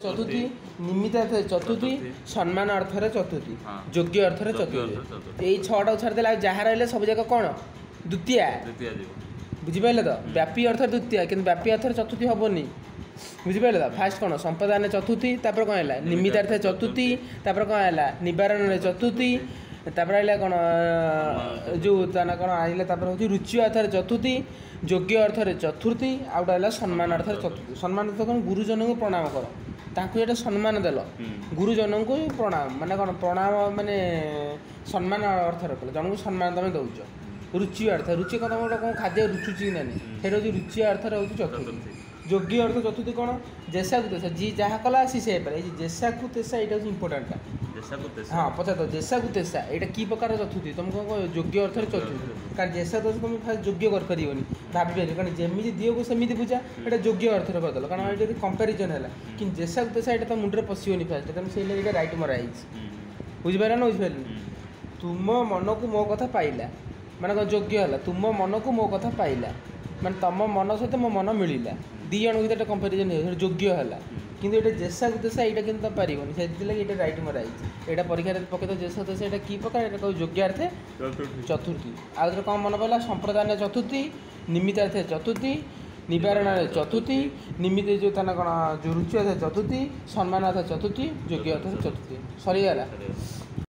चतुर्थी निमित्त अर्थ चतुर्थी सम्मान अर्थर चतुर्थी योग्य अर्थर चतुर्थी यही छटा छाड़देला जहाँ रहा सब जाक कौन द्वितीय बुझिपारे तो व्यापी अर्थ द्वितीय कि व्यापी अर्थ चतुर्थी हेनी बुझिपारे तो फास्ट कौन संपदान चतुर्थी तापर कौन है निमित्तार्थ चतुर्थी तापर कौन है निवारण चतुर्थी तापर आइला कौन जो तना कौन आइला तापर हूँ रुचि अर्थर चतुर्थी योग्य अर्थर चतुर्थी आउटा है सम्मान अर्थर चतुर्थी सम्मान अर्थ कौन गुरुजन को प्रणाम कर ताकू ये सम्मान देल गुरुजन को प्रणाम माने कौन प्रणाम माने सम्मान अर्थर कल जन को सम्मान तुम दौच रुचि अर्थ रुचि कौन तुम कौन खाद्य रुचुची ना से रुचि अर्थर हूँ चतुर्थी योग्य अर्थ चतुर्थी कौन जेसा को तेसा जी जहाँ कला सी से जेसा को तेसा यहाँ हूँ इम्पोर्टाटा हाँ पचार तो जेसा को तेसा यहाँ कि प्रकार चतुर्थी तुमको योग्य अर्थ चतुर्थी कारण जेसा तो तुम फास्ट योग्य कर भाई कारण जमी दियो को सेमती पूजा यहाँ योग्य अर्थर करदेल कारण ये कंपेरिजन है कि जेसा को तेसा यहाँ तो मुंडे पशिबनी फास्ट तुम से रईट मराई बुझिपार ना बुझिपारे तुम मन को मो कथा पाइला माने कौन योग्य है तुम मन को मो कथा पाइला माने तुम मन सहित मो मन मिलला दी जन भर कंपेरिजन योग्य है कि जेसा को तेसा यहाँ कि पारे से ये रईट मराई यहाँ परीक्षा पकड़ जेसा तेसा यहाँ कि प्रकार यहाँ योग्यार्थे चतुर्थी आउ कौन मन पड़ा संप्रदान चतुर्थी निमित्तार्थे चतुर्थी निवारण चतुर्थी निमित्त जो तना कौन जो रुचि अर्थ चतुर्थी सम्मान अर्थ चतुर्थी योग्य अर्थ चतुर्थी सरीगला।